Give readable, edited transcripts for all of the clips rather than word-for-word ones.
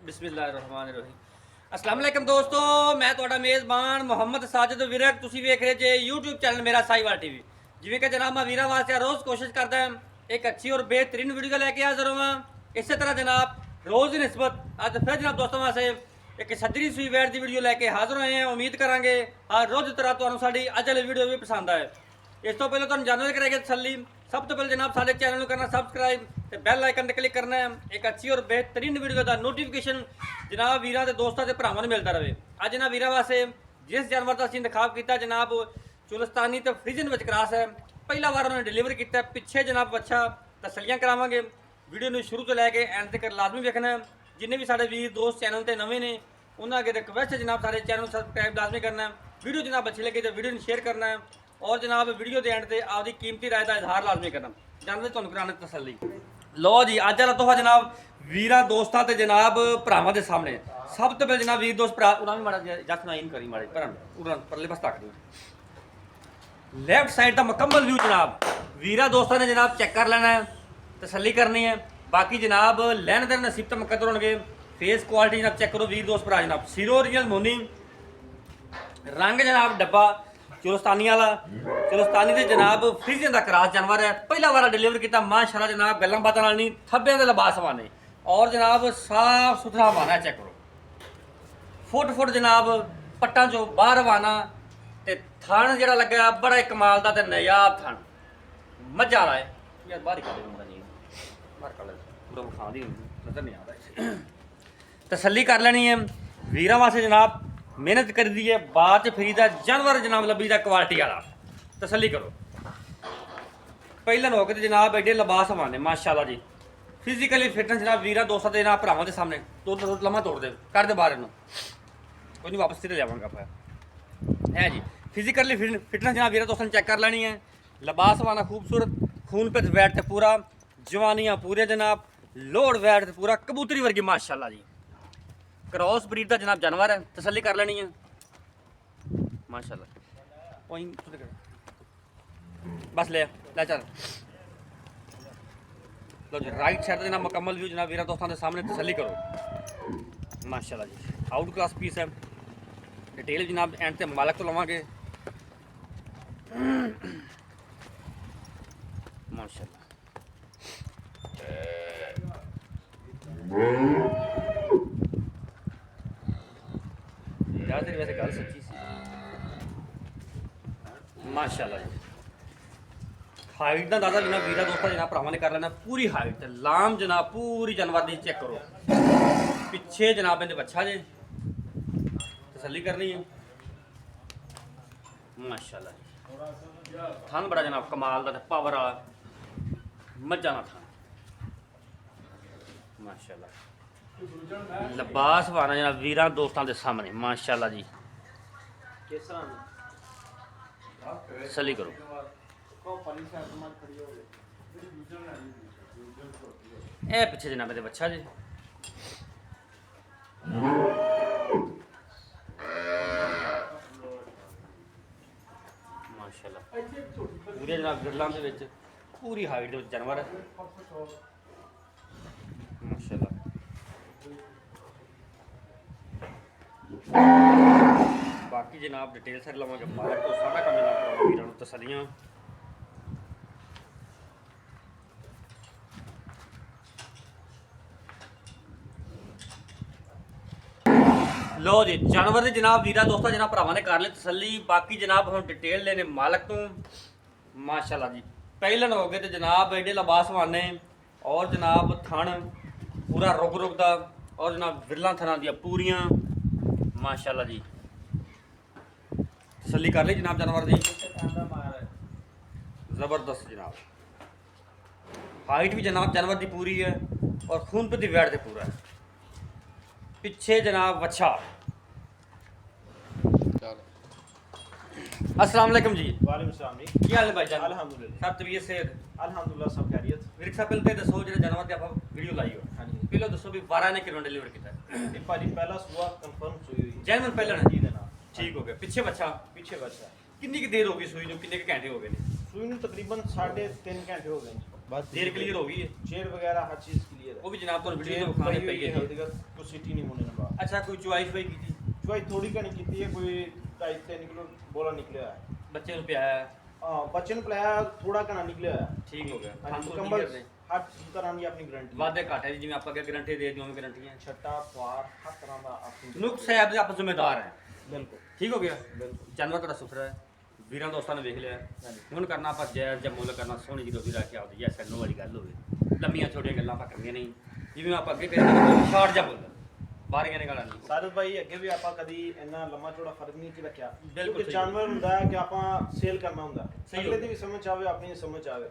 ਬਿਸਮਿਲ੍ਲਾਹਿਰਰਹਿਮਾਨਿਰਰਹੀਮ। अस्सलाम वालेकुम दोस्तों, मैं ਤੁਹਾਡਾ ਮੇਜ਼ਬਾਨ ਮੁਹੰਮਦ ਸਾਜਿਦ ਵਿਰਕ। ਤੁਸੀਂ ਵੇਖ ਰਹੇ ਜੇ YouTube ਚੈਨਲ ਮੇਰਾ ਸਾਈਵਾਲ ਟੀਵੀ। ਜਿਵੇਂ ਕਿ ਜਨਾਬ ਮੈਂ ਵੀਰਾਂ ਵਾਸਤੇ ਰੋਜ਼ ਕੋਸ਼ਿਸ਼ ਕਰਦਾ ਹਾਂ ਇੱਕ ਅੱਛੀ ਔਰ ਬਿਹਤਰੀਨ ਵੀਡੀਓ ਲੈ ਕੇ ਹਾਜ਼ਰ ਹਾਂ। ਇਸੇ ਤਰ੍ਹਾਂ ਜਨਾਬ ਰੋਜ਼ ਦੀ ਨਿਸਬਤ ਅੱਜ ਫਿਰ ਜਨਾਬ ਦੋਸਤਾਂ ਵਾਸਤੇ ਇੱਕ ਸੱਜਰੀ ਸੂਈ ਵੈਟ ਦੀ ਵੀਡੀਓ ਲੈ ਕੇ ਹਾਜ਼ਰ ਹੋਏ ਹਾਂ। ਉਮੀਦ ਕਰਾਂਗੇ ਹਰ ਰੋਜ਼ ਤਰ੍ਹਾਂ ਤੁਹਾਨੂੰ ਸਾਡੀ ਅੱਜ ਵਾਲੀ ਵੀਡੀਓ ਵੀ ਪਸੰਦ ਆਏ। ਇਸ ਤੋਂ ਪਹਿਲਾਂ ਤੁਹਾਨੂੰ ਜਾਣਕਾਰੀ ਕਰਾਂਗੇ ਤਸੱਲੀ। सब तो पहले जनाब सारे चैनल को करना सब्सक्राइब ते बैल आइकन ते क्लिक करना है। एक अच्छी और बेहतरीन वीडियो का नोटिफिकेशन जनाब वीरां ते दोस्तां ते भरावां नूं मिलता रहे। अज जनाब वीरां वास्ते जिस जानवर का असीं इंतखाब किया जनाब चुलस्तानी ते फ्रीजन विच क्रॉस है। पहला बार उन्होंने डिलीवर किया, पिछे जनाब अच्छा तसलियां करावांगे। वीडियो नूं शुरू तो लैके एंड तक लाजमी वेखना। जिन्ने भी साडे वीर दोस्त चैनल ते नवे ने उन्हां अगे रिक्वेस्ट है जनाब सारे चैनल सब्सक्राइब लाजमी करना। वीडियो जनाब अच्छी लगी तो वीडियो नूं शेयर करना है और जनाब वीडियो के एंड से आपकी कीमती राय का इजहार लाजमी करना। जानते तुहानूं कराने तसल्ली। लो जी अज वाला तोहफा जनाब वीरां दोस्तां ते जनाब भरावां दे सामने। सब तो पहले जनाब वीर दोस्त भरा उन्हां भी माड़ा जस ना इन करी माड़े भरा उन्हां परले पास तक दिओ। लैफ्ट साइड का मुकम्मल व्यू जनाब वीरां दोस्तां ने जनाब चेक कर लेना है, तसल्ली करनी है। बाकी जनाब लैन देन नसीब तो मुकद्दर होणगे। फेस क्वालिटी जनाब चेक करो वीर दोस्त भरा जनाब सीरो ओरिजिनल मोनी रंग जनाब डब्बा चुलस्तानी वाला चुलस्तानी के जनाब फ्रीजन का क्रॉस जानवर है। पहला बार डिलीवर किया माशाल्लाह जनाब गल्लां बातां नाल नहीं थब्बे दे लिबास वाने और जनाब साफ सुथरा वाना चेक करो। फुट फुट जनाब पट्टां चों बाहर वाना ते थण जिहड़ा लग्या बड़ा कमाल दा ते नायाब थण मज्जा वाला है यार। बाहर ही कर दूंगा जी बाहर कर ले पूरा विखा दी नजर नहीं आ रहा। तसल्ली कर लेनी है वीरां वास्ते जनाब मेहनत करी दी है बाद फिरीदा जानवर जनाब लभी दा क्वालिटी वाला। तसल्ली करो। पहले हो के जनाब एडे लिबास वाने माशाल्लाह जी। फिजिकली फिटनेस जनाब वीरां दोस्तों के जनाब भरावां दे सामने तोड़ लम्हा तोड़ दे कर दे बाहर इनू कोई नहीं वापस सिरे लियावांगा फिर है जी। फिजिकली फिटनेस जनाब वीरां दोस्तों ने चेक कर लेनी है। लिबास वाना खूबसूरत खून पे वैट ते पूरा जवानियाँ पूरे जनाब लोड वैट ते पूरा कबूतरी वर्गी माशाल्लाह जी। क्रॉस ब्रीड का जनाब जानवर है। तसल्ली कर लेनी है माशाल्लाह। बस ले चल लो जी। राइट साइड जनाब मुकम्मल व्यू जनाब वीरां दोस्तों के सामने तसल्ली करो माशाल्लाह जी। आउट क्लास पीस है। डिटेल जनाब एंड ते मालक तो लवांगे माशाल्लाह। यार तेरी वैसे गल सच्ची सी माशाल्लाह जी। हाइट का दादा जनाब वीरा दोस्ता जनाब भरावां ने कर लेना पूरी हाइट लाम जनाब पूरी जानवर की चेक करो। पिछे जनाब इहदे बच्चा जे तसल्ली करनी है माशाल्लाह जी। थन बड़ा जनाब कमाल का पावर वाला मज्जा ना थन माशाल्लाह। लिबास पाना जनाब वीरां दोस्तों के सामने माशाल्लाह जी। तसल्ली करो। ए पिछे जनाब मेरे बच्चा जी माशाल्लाह पूरे जनाब गिरलां दे विच पूरी हाइट दे जानवर है माशाल्लाह। बाकी जनाब डिटेल सर लवांगे मालक तो सारा काम जनाब वीरां नूं तसल्लियां। लो जी जानवर की जनाब वीरा दोस्तों जनाब भरावां ने कर ली तसल्ली। बाकी जनाब हम डिटेल लेने मालक तो माशाल्लाह जी। पहलन हो गए तो जनाब एडे लिबास वाने और जनाब थन पूरा रुक दा और जनाब विरला थना दियां पूरियां माशाल्लाह जी। तसल्ली कर ली जनाब जानवर की ज़बरदस्त जनाब। हाइट भी जनाब जानवर की पूरी है और खून पे दी वैट से पूरा है। पिछे जनाब वच्छा। अस्सलाम वालेकुम जी। वालेकुम सलाम जी। की हाल है भाई जान? अल्हम्दुलिल्लाह सब तबीयत सेहत अल्हम्दुलिल्लाह सब खैरियत। विरक साहब पहले दसो जो जानवर की आप वीडियो लाई हो हाँ जी। पहले दसो भी 12 ने किलो डिलीवर किया ये भाजी पहला सुबह कंफर्म सुई हुई जैनवन पहले जी देना ठीक हो गया। पिछे बच्चा पीछे बच्चा कितनी की देर हो गई सुई जो कितने के घंटे हो गए ने? सुई ਨੂੰ ਤਕਰੀਬਨ 3.5 ਘੰਟੇ ਹੋ ਗਏ बस देर क्लियर हो गई है, चेयर वगैरह हर चीज़ क्लियर है। वो भी जनाब तो वीडियो चेयर में दिखाने पई पे हुई है, हल्दी का कुछ सीटी नहीं होने ना बाद। अच्छा कोई चॉइस भाई की थी चुवाई थोड़ी का नहीं की है, कोई 2.5-3 किलो बोला निकले है। बच्चे ने पियाया है, हाँ बच्चे ने पिलाया थोड़ा का ना निकले है। ठीक हो गया। हाँ जी, खानपुर मुकम्मल क्लियर ने हर तरह की अपनी गारंटी वादे घाटे जिवें ਆਪਾਂ ਅੱਗੇ ਗਾਰੰਟੀ ਦੇ ਦਿਓ ਗਾਰੰਟੀ ਹੈ छट्टा पार हर तरह का अपनी ਨੁਕਸ ਹੈ ਆਪਦੇ ਆਪ ਜ਼ਿੰਮੇਦਾਰ ਹੈ बिल्कुल ਠੀਕ ਹੋ ਗਿਆ बिल्कुल ਜਾਨਵਰ ਤੁਹਾਡਾ ਸੁਥਰਾ ਹੈ ਵੀਰਾਂ ਦੋਸਤਾਂ ਨੇ ਵੇਖ ਲਿਆ ਹੁਣ ਕਰਨਾ ਆਪਾਂ ਜਾਇਜ਼ ਜਾਂ ਮੁੱਲ ਕਰਨਾ ਸੋਹਣੀ ਜਿਹੀ ਰੋਜ਼ੀ ਰੱਖ ਕੇ ਆਪਦੀ ਯੈਸ ਐਂਡ ਨੋ ਵਾਲੀ ਗੱਲ ਹੋਵੇ ਲੰਮੀਆਂ ਛੋਟੀਆਂ ਗੱਲਾਂ ਆਪਾਂ ਕਰਨੀਆਂ ਨਹੀਂ ਜਿਵੇਂ ਆਪਾਂ ਅੱਗੇ ਕਰੀਏ ਸ਼ਾਰਟ ਜਾਂ ਮੁੱਲ ਬਾਰੀਆਂ ਨਿਕਾਲਾਂ ਨਹੀਂ ਸਾਰਦ ਭਾਈ ਅੱਗੇ ਵੀ ਆਪਾਂ ਕਦੀ ਇੰਨਾ ਲੰਮਾ ਚੌੜਾ ਫਰਕ ਨਹੀਂ ਚ ਰੱਖਿਆ ਬਿਲਕੁਲ ਕਿਉਂਕਿ ਸਹੀ। ਜਾਨਵਰ ਹੁੰਦਾ ਹੈ ਕਿ ਆਪਾਂ ਸੇਲ ਕਰਨਾ ਹੁੰਦਾ ਸਹੀ ਅਗਲੇ ਦੀ ਵੀ ਸਮਝ ਆਵੇ ਆਪਣੀ ਸਮਝ ਆਵੇ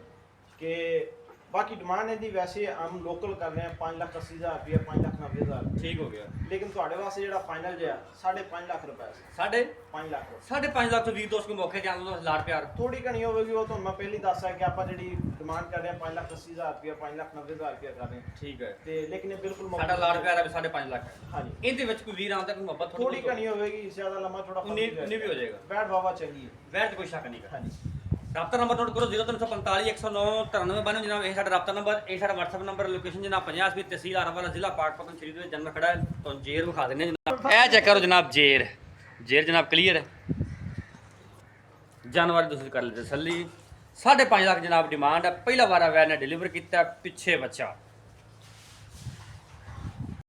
ਕਿ ਬਾਕੀ ਡਿਮਾਂਡ ਇਹਦੀ ਵੈਸੇ ਆਮ ਲੋਕਲ ਕਰ ਰਹੇ ਆ 5,80,000 ਰੁਪਏ 5,90,000 ਠੀਕ ਹੋ ਗਿਆ ਲੇਕਿਨ ਤੁਹਾਡੇ ਵਾਸਤੇ ਜਿਹੜਾ ਫਾਈਨਲ ਜਿਹਾ 5.5 ਲੱਖ ਰੁਪਏ ਸਾਡੇ 5 ਲੱਖ ਰੁਪਏ 5.5 ਲੱਖ ਤੋਂ ਵੀਰ ਦੋਸਤ ਨੂੰ ਮੌਕੇ ਜਾਣ ਦਾ ਲਾੜ ਪਿਆਰ ਥੋੜੀ ਘਣੀ ਹੋਵੇਗੀ ਉਹ ਤੁਹਾਨੂੰ ਮੈਂ ਪਹਿਲੀ ਦੱਸਿਆ ਕਿ ਆਪਾਂ ਜਿਹੜੀ ਡਿਮਾਂਡ ਕਰ ਰਹੇ ਆ 5,80,000 ਰੁਪਏ 5,90,000 ਰੁਪਏ ਕਰ ਰਹੇ ਹਾਂ ਠੀਕ ਹੈ ਤੇ ਲੇਕਿਨ ਇਹ ਬਿਲਕੁਲ ਸਾਡਾ ਲਾੜ ਪਿਆਰ ਹੈ 5.5 ਲੱਖ ਹੈ ਹਾਂਜੀ ਇਹਦੇ ਵਿੱਚ ਕੋਈ ਵੀਰ ਆਉਂਦਾ ਕੋਈ ਮੁਹੱਬਤ ਥੋੜੀ ਘਣੀ ਹੋਵੇਗੀ ਜ਼ਿਆਦਾ ਲੰਮਾ ਥੋੜਾ ਉਨੀ ਵੀ ਹੋ ਜਾਏਗਾ ਬੈਠ ਬਾਬਾ ਚੰਗੀ ਹੈ ਵੈਰ ਕੋਈ ਸ਼ੱਕ ਨਹੀਂ ਕਰ ਹਾਂਜੀ ਰਾਬਤਾ ਨੰਬਰ ਨੋਟ ਕਰੋ 0345 109 9392 ਜਨਾਬ ਇਹ ਸਾਡਾ ਰਾਬਤਾ ਨੰਬਰ ਇਹ ਸਾਡਾ WhatsApp ਨੰਬਰ ਲੋਕੇਸ਼ਨ ਜਨਾਬ 50 ਵੀ ਤਹਿਸੀਲ ਆਰਾਵਾਲਾ ਜ਼ਿਲ੍ਹਾ ਪਾਕਪਤਨ ਸ਼੍ਰੀ ਦੇ ਵਿੱਚ ਜਨਮ ਖੜਾ ਹੈ ਤੁਹਾਨੂੰ ਜੇਰ ਵਿਖਾ ਦਿੰਦੇ ਹਾਂ ਜਨਾਬ ਇਹ ਚੈੱਕ ਕਰੋ ਜਨਾਬ ਜੇਰ ਜਨਾਬ ਕਲੀਅਰ ਹੈ ਜਾਨਵਰ ਤੁਸੀਂ ਕਰ ਲਈ ਤਸੱਲੀ 5.5 ਲੱਖ ਜਨਾਬ ਡਿਮਾਂਡ ਹੈ ਪਹਿਲਾ ਵਾਰ ਵੈਨ ਨੇ ਡਿਲੀਵਰ ਕੀਤਾ ਪਿੱਛੇ ਬੱਚਾ